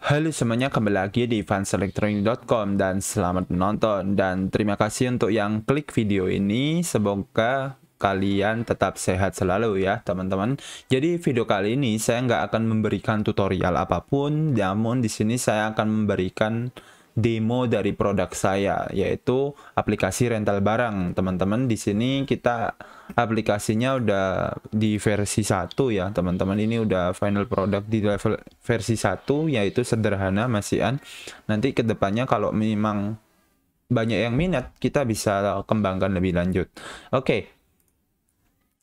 Halo semuanya, kembali lagi di fanselectronic.com dan selamat menonton. Dan terima kasih untuk yang klik video ini. Semoga kalian tetap sehat selalu ya teman-teman. Jadi video kali ini saya nggak akan memberikan tutorial apapun, namun di sini saya akan memberikan demo dari produk saya, yaitu aplikasi rental barang. Teman-teman, di sini kita aplikasinya udah di versi 1 ya teman-teman. Ini udah final product di level versi 1, yaitu sederhana masihan. Nanti kedepannya kalau memang banyak yang minat, kita bisa kembangkan lebih lanjut. Oke.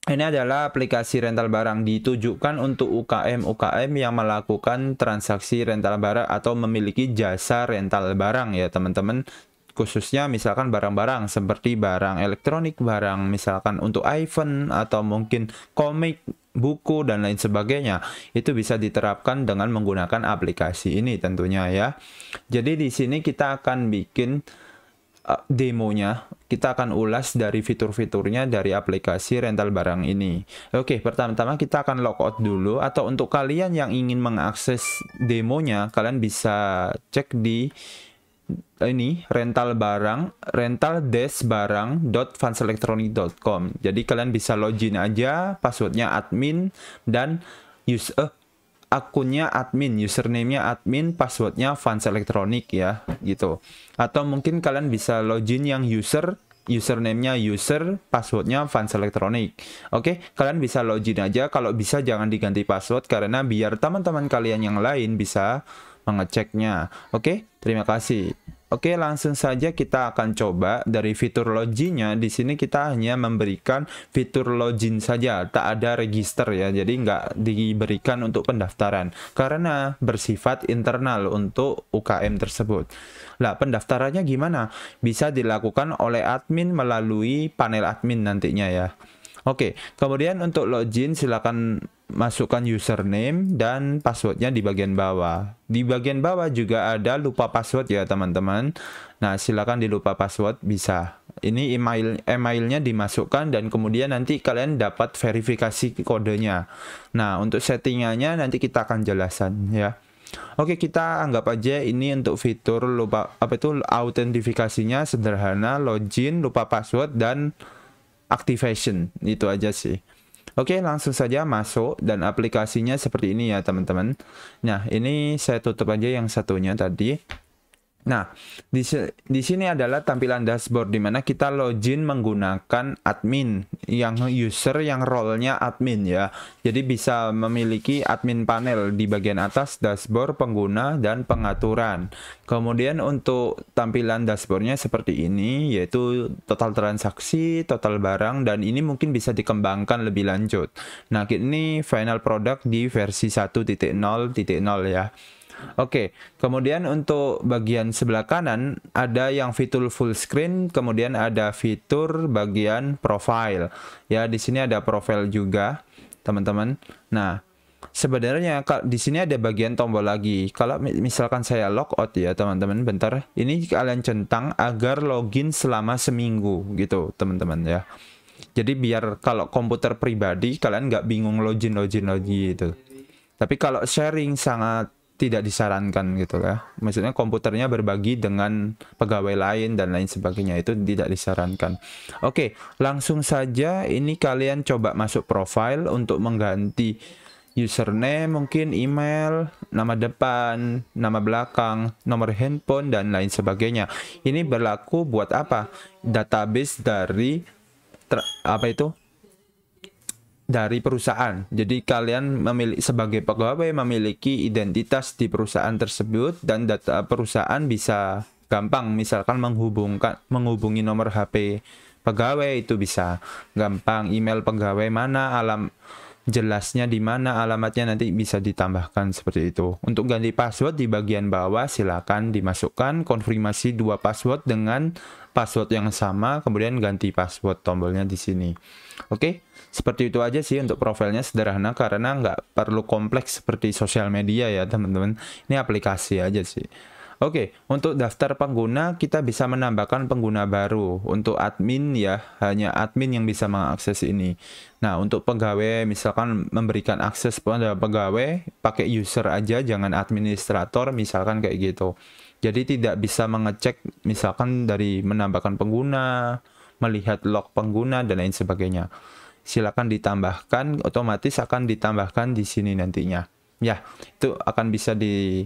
Ini adalah aplikasi rental barang, ditujukan untuk UKM yang melakukan transaksi rental barang atau memiliki jasa rental barang ya teman-teman. Khususnya misalkan barang-barang seperti barang elektronik, barang misalkan untuk event atau mungkin komik, buku dan lain sebagainya. Itu bisa diterapkan dengan menggunakan aplikasi ini tentunya ya. Jadi di sini kita akan bikin demonya, kita akan ulas dari fitur-fiturnya dari aplikasi rental barang ini. Oke, pertama-tama kita akan logout dulu, atau untuk kalian yang ingin mengakses demonya, kalian bisa cek di ini rental-barang.fanselectronic.com. Jadi kalian bisa login aja, passwordnya admin dan akunnya admin, username-nya admin, passwordnya Fans Electronic ya, gitu. Atau mungkin kalian bisa login yang username-nya user, passwordnya Fans Electronic. Oke, kalian bisa login aja. Kalau bisa jangan diganti password karena biar teman-teman kalian yang lain bisa mengeceknya. Oke, terima kasih. Oke, langsung saja kita akan coba dari fitur login-nya. Di sini kita hanya memberikan fitur login saja, tak ada register ya. Jadi nggak diberikan untuk pendaftaran karena bersifat internal untuk UKM tersebut. Lah, pendaftarannya gimana? Bisa dilakukan oleh admin melalui panel admin nantinya ya. Oke, kemudian untuk login silakan masukkan username dan passwordnya di bagian bawah. Di bagian bawah juga ada lupa password ya teman-teman. Nah, silakan di lupa password bisa. Ini emailnya dimasukkan dan kemudian nanti kalian dapat verifikasi kodenya. Nah, untuk settingannya nanti kita akan jelaskan ya. Oke, kita anggap aja ini untuk fitur autentifikasinya sederhana, login, lupa password dan activation, itu aja sih. Oke, langsung saja masuk dan aplikasinya seperti ini ya teman-teman. Nah, ini saya tutup aja yang satunya tadi. Nah, di sini adalah tampilan dashboard di mana kita login menggunakan admin, yang user yang role-nya admin ya. Jadi bisa memiliki admin panel di bagian atas, dashboard, pengguna, dan pengaturan. Kemudian untuk tampilan dashboardnya seperti ini, yaitu total transaksi, total barang, dan ini mungkin bisa dikembangkan lebih lanjut. Nah, ini final product di versi 1.0.0 ya. Oke, kemudian untuk bagian sebelah kanan ada yang fitur full screen, kemudian ada fitur bagian profile. Ya, di sini ada profile juga, teman-teman. Nah, sebenarnya di sini ada bagian tombol lagi. Kalau misalkan saya logout ya, teman-teman, bentar. Ini kalian centang agar login selama seminggu gitu, teman-teman ya. Jadi biar kalau komputer pribadi kalian nggak bingung login gitu. Tapi kalau sharing sangat tidak disarankan gitu ya. Maksudnya komputernya berbagi dengan pegawai lain dan lain sebagainya, itu tidak disarankan. Oke, langsung saja ini kalian coba masuk profile untuk mengganti username, mungkin email, nama depan, nama belakang, nomor handphone dan lain sebagainya. Ini berlaku buat apa? Database dari dari perusahaan. Jadi kalian sebagai pegawai memiliki identitas di perusahaan tersebut dan data perusahaan bisa gampang misalkan menghubungi nomor HP pegawai, itu bisa gampang, email pegawai mana, jelasnya di mana, alamatnya nanti bisa ditambahkan seperti itu. Untuk ganti password di bagian bawah silakan dimasukkan konfirmasi 2 password dengan password yang sama, kemudian ganti password, tombolnya di sini. Oke, seperti itu aja sih. Untuk profilnya sederhana karena nggak perlu kompleks seperti sosial media ya teman-teman. Ini aplikasi aja sih. Oke, untuk daftar pengguna kita bisa menambahkan pengguna baru. Untuk admin ya, hanya admin yang bisa mengakses ini. Nah, untuk pegawai misalkan memberikan akses pada pegawai pakai user aja, jangan administrator misalkan kayak gitu. Jadi tidak bisa mengecek misalkan dari menambahkan pengguna, melihat log pengguna dan lain sebagainya. Silakan ditambahkan, otomatis akan ditambahkan di sini nantinya. Ya, itu akan bisa di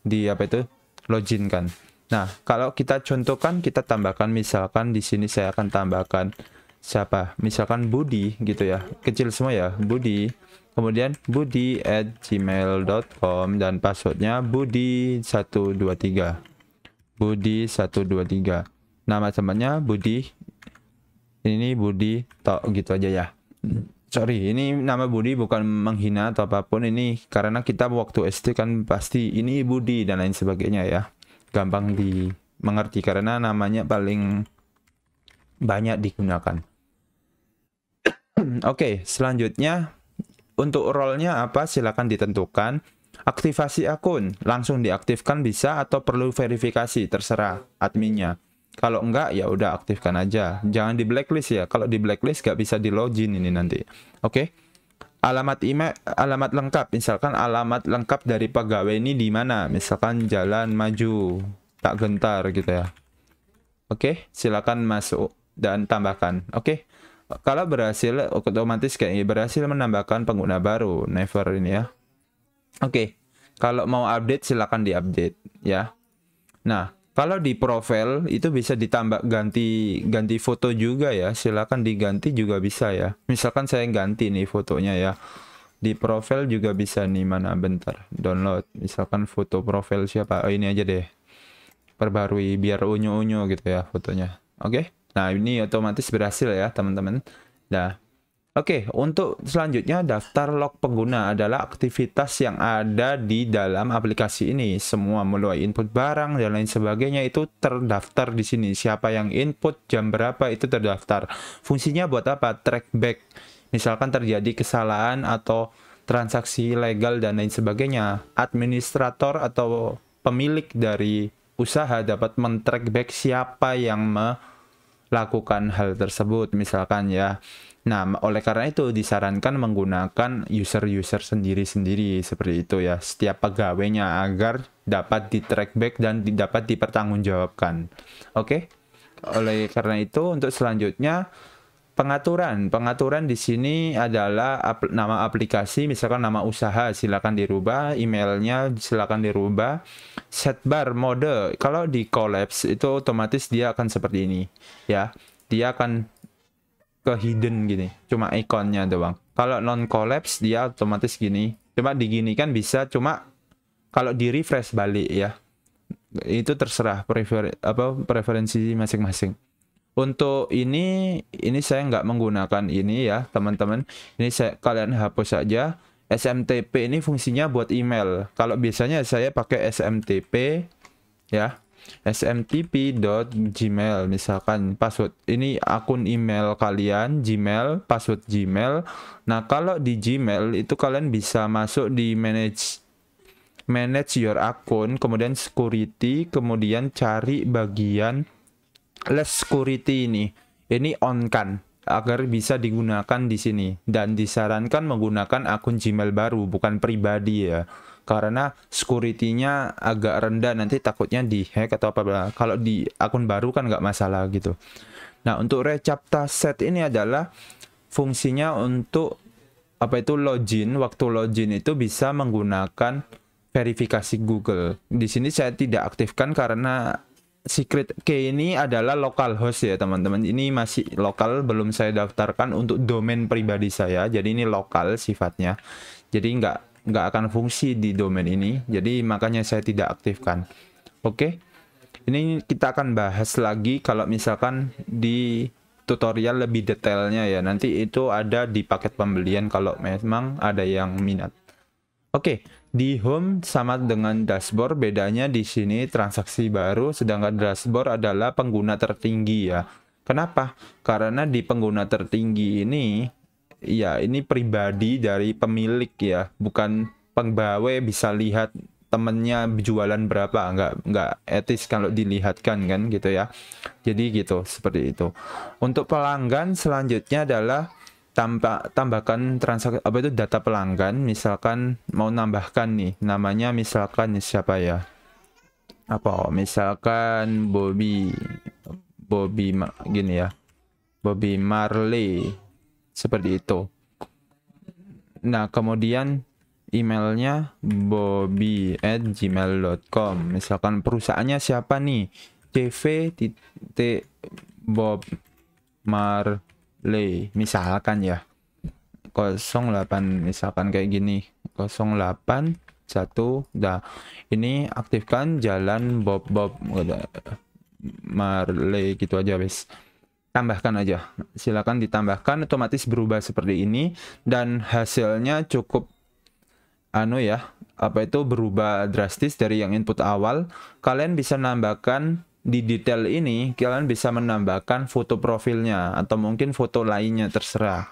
apa itu? Login kan. Nah, kalau kita contohkan, kita tambahkan misalkan di sini saya akan tambahkan siapa? Misalkan Budi gitu ya. Kecil semua ya, Budi. Kemudian budi@gmail.com dan passwordnya Budi123. Budi123. Nama temannya Budi. Ini Budi tok gitu aja ya. Sorry, ini nama Budi bukan menghina atau apapun, ini karena kita waktu SD kan pasti ini Budi dan lain sebagainya ya. Gampang dimengerti karena namanya paling banyak digunakan. Oke, selanjutnya untuk role-nya apa silakan ditentukan. Aktivasi akun, langsung diaktifkan bisa atau perlu verifikasi, terserah adminnya. Kalau enggak ya udah aktifkan aja. Jangan di blacklist ya. Kalau di blacklist nggak bisa di login ini nanti. Oke. Alamat email, alamat lengkap. Misalkan alamat lengkap dari pegawai ini di mana? Misalkan Jalan Maju, Tak Gentar gitu ya. Oke, silakan masuk dan tambahkan. Oke. Kalau berhasil otomatis kayak ini berhasil menambahkan pengguna baru. Never ini ya. Oke. Kalau mau update silakan diupdate ya. Nah, kalau di profil itu bisa ditambah ganti foto juga ya. Silakan diganti juga bisa ya. Misalkan saya ganti nih fotonya ya. Di profil juga bisa nih, mana bentar. Download. Misalkan foto profil siapa? Oh, ini aja deh. Perbarui biar unyu-unyu gitu ya fotonya. Oke. Nah, ini otomatis berhasil ya, teman-teman. Nah, oke, untuk selanjutnya daftar log pengguna adalah aktivitas yang ada di dalam aplikasi ini. Semua mulai input barang dan lain sebagainya itu terdaftar di sini. Siapa yang input, jam berapa itu terdaftar. Fungsinya buat apa? Track back. Misalkan terjadi kesalahan atau transaksi ilegal dan lain sebagainya. Administrator atau pemilik dari usaha dapat men-track back siapa yang melakukan hal tersebut misalkan ya. Nah, oleh karena itu disarankan menggunakan user-user sendiri-sendiri seperti itu ya, setiap pegawainya agar dapat di-track back dan dapat dipertanggungjawabkan. Oke? Oleh karena itu untuk selanjutnya pengaturan di sini adalah nama aplikasi, misalkan nama usaha silakan dirubah, emailnya silakan dirubah, setbar mode kalau di collapse itu otomatis dia akan seperti ini ya, dia akan ke hidden gini, cuma ikonnya doang. Kalau non collapse dia otomatis gini, cuma diginikan bisa, cuma kalau di refresh balik ya, itu terserah preferensi masing-masing. Untuk ini saya nggak menggunakan ini ya teman-teman, ini kalian hapus saja. SMTP ini fungsinya buat email. Kalau biasanya saya pakai SMTP ya, smtp.gmail misalkan password ini akun email kalian Gmail, password Gmail. Nah, kalau di Gmail itu kalian bisa masuk di manage your akun, kemudian security, kemudian cari bagian less security ini on kan agar bisa digunakan di sini, dan disarankan menggunakan akun Gmail baru bukan pribadi ya, karena security-nya agak rendah, nanti takutnya di-hack atau apa. Kalau di akun baru kan nggak masalah gitu. Nah, untuk reCAPTCHA set ini adalah fungsinya untuk apa itu login. Waktu login itu bisa menggunakan verifikasi Google. Di sini saya tidak aktifkan karena secret key ini adalah localhost ya teman-teman. Ini masih lokal, belum saya daftarkan untuk domain pribadi saya. Jadi ini lokal sifatnya. Jadi nggak akan fungsi di domain ini, jadi makanya saya tidak aktifkan. Oke, ini kita akan bahas lagi kalau misalkan di tutorial lebih detailnya ya, nanti itu ada di paket pembelian kalau memang ada yang minat. Oke, di home sama dengan dashboard, bedanya di sini transaksi baru, sedangkan dashboard adalah pengguna tertinggi ya. Kenapa? Karena di pengguna tertinggi ini ya, ini pribadi dari pemilik ya, bukan pegawai bisa lihat temennya jualan berapa, nggak etis kalau dilihatkan kan gitu ya. Jadi gitu, seperti itu. Untuk pelanggan selanjutnya adalah tambahkan transaksi apa itu data pelanggan. Misalkan mau nambahkan nih namanya, misalkan siapa ya, apa misalkan gini ya, Bobby Marley, seperti itu. Nah kemudian emailnya bobby@gmail.com. Misalkan perusahaannya siapa nih, CV Bob Marley misalkan ya, 08 misalkan kayak gini, 081. Nah ini aktifkan jalan Bob Marley gitu aja wes. Tambahkan aja, silakan ditambahkan, otomatis berubah seperti ini dan hasilnya cukup ya, apa itu, berubah drastis dari yang input awal. Kalian bisa nambahkan di detail ini, kalian bisa menambahkan foto profilnya atau mungkin foto lainnya, terserah.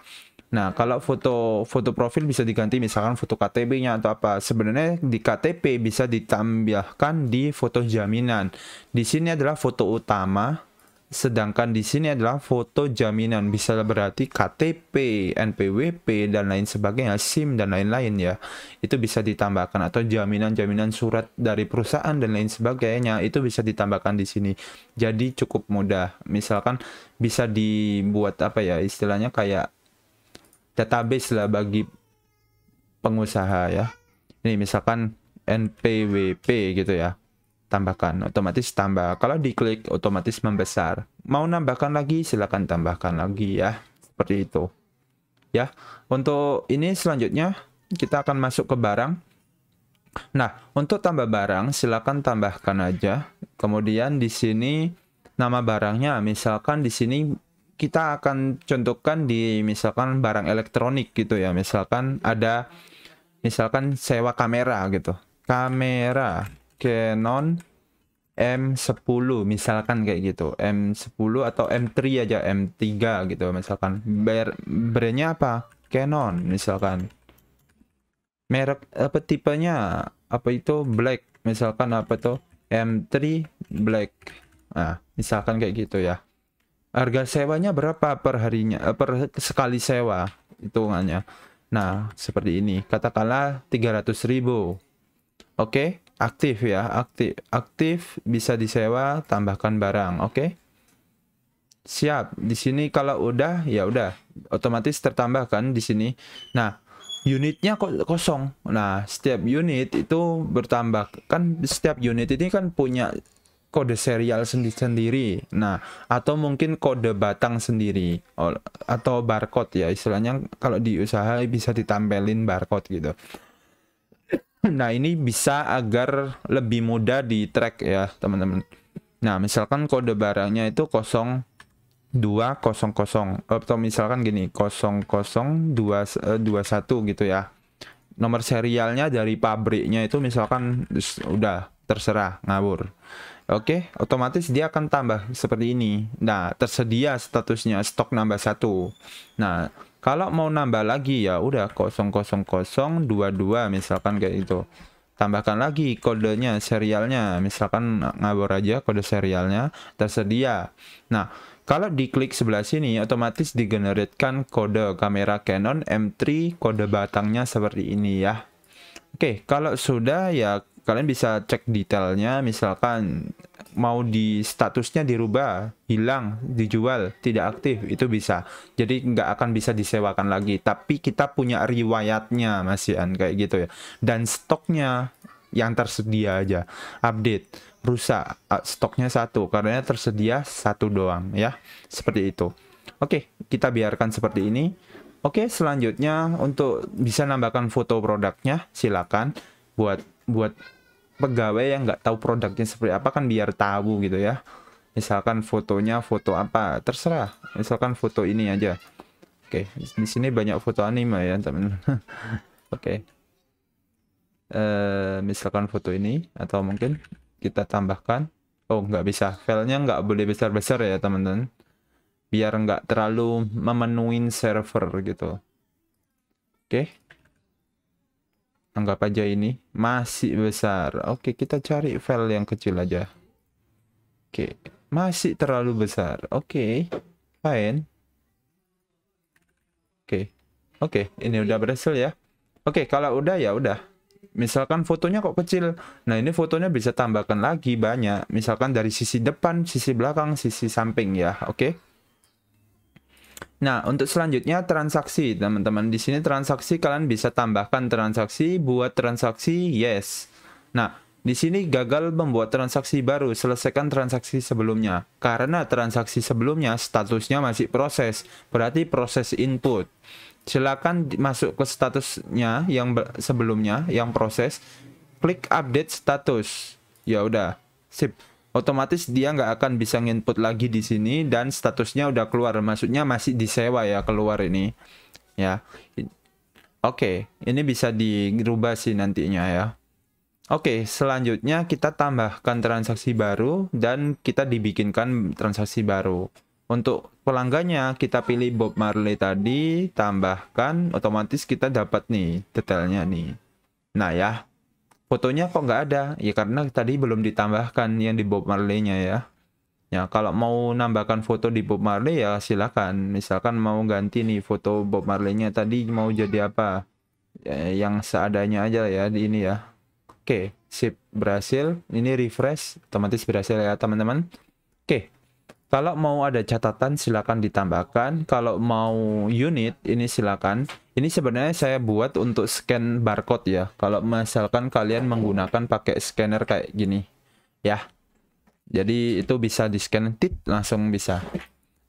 Nah, kalau foto profil bisa diganti misalkan foto KTP-nya atau apa. Sebenarnya di KTP bisa ditambahkan di foto jaminan. Di sini adalah foto utama, sedangkan di sini adalah foto jaminan. Bisa berarti KTP, NPWP dan lain sebagainya, SIM dan lain-lain ya. Itu bisa ditambahkan, atau jaminan-jaminan surat dari perusahaan dan lain sebagainya, itu bisa ditambahkan di sini. Jadi cukup mudah. Misalkan bisa dibuat apa ya, istilahnya kayak database lah bagi pengusaha ya. Ini misalkan NPWP gitu ya, tambahkan, otomatis tambah. Kalau diklik otomatis membesar. Mau nambahkan lagi silakan tambahkan lagi ya, seperti itu ya. Untuk ini selanjutnya kita akan masuk ke barang. Nah untuk tambah barang silakan tambahkan aja. Kemudian di sini nama barangnya, misalkan di sini kita akan contohkan di misalkan barang elektronik gitu ya. Misalkan ada, misalkan sewa kamera gitu. Kamera Canon M10 misalkan kayak gitu. M10 atau M3 aja, M3 gitu misalkan. Brandnya apa? Canon misalkan. Merek apa, tipenya apa itu, black misalkan, apa tuh, M3 black. Nah, misalkan kayak gitu ya. Harga sewanya berapa per harinya, per sekali sewa hitungannya. Nah seperti ini, katakanlah 300.000. Oke, aktif ya, aktif bisa disewa, tambahkan barang. Oke, siap. Di sini kalau udah ya udah otomatis tertambahkan di sini. Nah unitnya kok kosong. Nah setiap unit itu bertambah kan, setiap unit ini kan punya kode serial sendiri. Nah, atau mungkin kode batang sendiri atau barcode ya, istilahnya kalau di usaha bisa ditempelin barcode gitu. Nah, ini bisa agar lebih mudah di track ya, teman-teman. Nah, misalkan kode barangnya itu 0200 atau misalkan gini 0021 gitu ya. Nomor serialnya dari pabriknya itu misalkan udah terserah ngawur. Oke, otomatis dia akan tambah seperti ini. Nah, tersedia statusnya stok nambah 1. Nah, kalau mau nambah lagi ya udah 00022 misalkan kayak itu. Tambahkan lagi kodenya, serialnya. Misalkan ngawur aja kode serialnya tersedia. Nah, kalau diklik sebelah sini otomatis digeneratkan kode kamera Canon M3, kode batangnya seperti ini ya. Oke, kalau sudah ya kalian bisa cek detailnya, misalkan mau di statusnya dirubah, hilang, dijual, tidak aktif, itu bisa. Jadi nggak akan bisa disewakan lagi, tapi kita punya riwayatnya masihan kayak gitu ya. Dan stoknya yang tersedia aja, update, rusak, stoknya 1, karena tersedia 1 doang ya, seperti itu. Oke, kita biarkan seperti ini. Oke, selanjutnya untuk bisa nambahkan foto produknya, silakan buat pegawai yang nggak tahu produknya seperti apa kan, biar tahu gitu ya. Misalkan fotonya foto apa, terserah. Misalkan foto ini aja. Oke, di sini banyak foto anime ya, teman. Oke. Misalkan foto ini, atau mungkin kita tambahkan. Oh, nggak bisa. Filenya nggak boleh besar-besar ya, teman-teman. Biar nggak terlalu memenuhi server gitu. Oke. Anggap aja ini masih besar. Oke, kita cari file yang kecil aja. Oke, masih terlalu besar. Oke, fine. Oke, ini udah berhasil ya. Oke, kalau udah ya udah. Misalkan fotonya kok kecil. Nah, ini fotonya bisa tambahkan lagi banyak. Misalkan dari sisi depan, sisi belakang, sisi samping ya. Oke. Nah, untuk selanjutnya transaksi, teman-teman. Di sini transaksi kalian bisa tambahkan transaksi, buat transaksi, yes. Nah, di sini gagal membuat transaksi baru, selesaikan transaksi sebelumnya. Karena transaksi sebelumnya statusnya masih proses, berarti proses input. Silakan masuk ke statusnya yang sebelumnya, yang proses, klik update status. Ya udah, sip. Otomatis dia nggak akan bisa nginput lagi di sini dan statusnya udah keluar. Maksudnya masih disewa ya, keluar ini. Ya. Oke, ini bisa dirubah sih nantinya ya. Oke, selanjutnya kita tambahkan transaksi baru dan kita dibikinkan transaksi baru. Untuk pelanggannya kita pilih Bob Marley tadi, tambahkan, otomatis kita dapat nih detailnya nih. Nah ya, fotonya kok nggak ada? Ya karena tadi belum ditambahkan yang di Bob Marley-nya ya. Ya, kalau mau nambahkan foto di Bob Marley ya silakan. Misalkan mau ganti nih foto Bob Marley-nya tadi mau jadi apa? Ya, yang seadanya aja ya di ini ya. Oke, sip, berhasil. Ini refresh, otomatis berhasil ya teman-teman. Oke, kalau mau ada catatan silakan ditambahkan. Kalau mau unit ini silakan. Ini sebenarnya saya buat untuk scan barcode ya. Kalau misalkan kalian menggunakan pakai scanner kayak gini, ya. Jadi itu bisa di scan tit langsung bisa.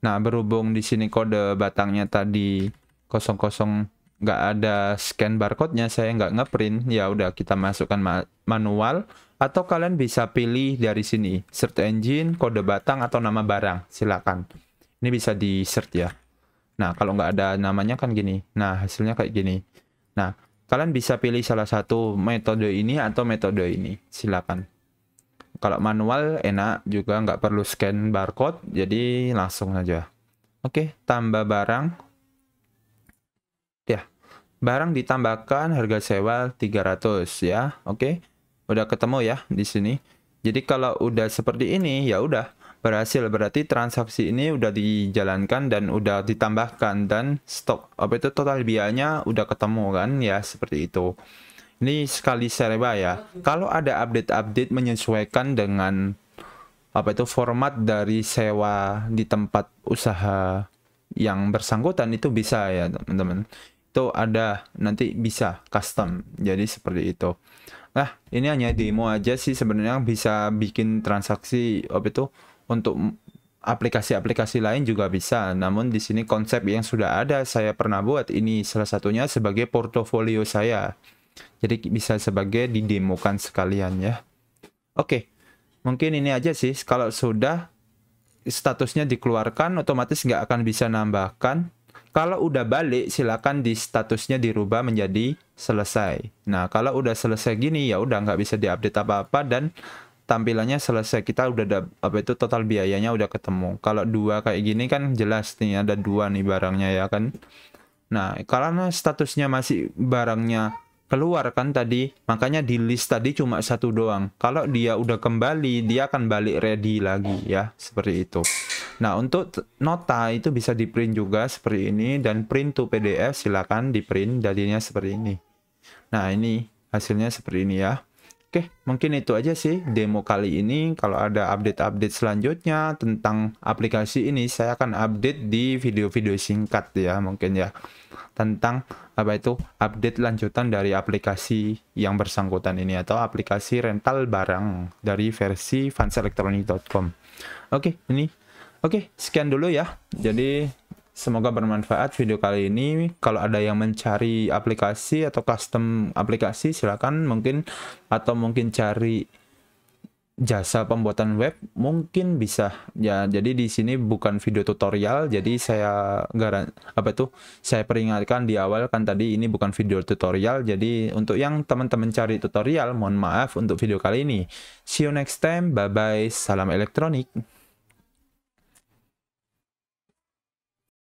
Nah, berhubung di sini kode batangnya tadi 00 nggak ada scan barcode-nya, saya nggak ngeprint, ya udah kita masukkan manual, atau kalian bisa pilih dari sini search engine, kode batang atau nama barang, silakan. Ini bisa di search ya. Nah, kalau nggak ada namanya kan gini. Nah, hasilnya kayak gini. Nah, kalian bisa pilih salah satu metode ini atau metode ini, silakan. Kalau manual enak juga, nggak perlu scan barcode, jadi langsung aja. Oke, tambah barang. Ya, barang ditambahkan harga sewa 300 ya. Oke. Udah ketemu ya di sini. Jadi kalau udah seperti ini ya udah berhasil, berarti transaksi ini udah dijalankan dan udah ditambahkan dan stok apa itu total biayanya udah ketemu kan ya, seperti itu. Ini sekali sewa ya. Kalau ada update-update menyesuaikan dengan apa itu format dari sewa di tempat usaha yang bersangkutan itu bisa ya teman-teman. Itu ada nanti bisa custom. Jadi seperti itu. Nah, ini hanya demo aja sih sebenarnya, bisa bikin transaksi apa itu untuk aplikasi-aplikasi lain juga bisa. Namun di sini konsep yang sudah ada saya pernah buat, ini salah satunya sebagai portofolio saya. Jadi bisa sebagai didemokan sekalian ya. Oke. Mungkin ini aja sih. Kalau sudah statusnya dikeluarkan, otomatis nggak akan bisa nambahkan. Kalau udah balik, silakan di statusnya dirubah menjadi selesai. Nah, kalau udah selesai gini, ya udah nggak bisa diupdate apa-apa dan tampilannya selesai. Kita udah ada apa itu total biayanya udah ketemu. Kalau dua kayak gini kan jelas nih ada dua nih barangnya ya kan. Nah, karena statusnya masih barangnya keluar kan tadi, makanya di list tadi cuma satu doang. Kalau dia udah kembali, dia akan balik ready lagi ya, seperti itu. Nah, untuk nota itu bisa di print juga seperti ini, dan print to PDF silakan di print jadinya seperti ini. Nah, ini hasilnya seperti ini ya. Oke, mungkin itu aja sih demo kali ini. Kalau ada update-update selanjutnya tentang aplikasi ini, saya akan update di video-video singkat ya, mungkin ya. Tentang apa itu update lanjutan dari aplikasi yang bersangkutan ini, atau aplikasi rental barang dari versi fanselectronic.com. Oke, sekian dulu ya. Jadi semoga bermanfaat video kali ini. Kalau ada yang mencari aplikasi atau custom aplikasi, silakan mungkin, atau mungkin cari jasa pembuatan web, mungkin bisa ya. Jadi di sini bukan video tutorial, jadi saya saya peringatkan di awal kan tadi ini bukan video tutorial. Jadi untuk yang teman-teman cari tutorial, mohon maaf untuk video kali ini. See you next time, bye bye, salam elektronik.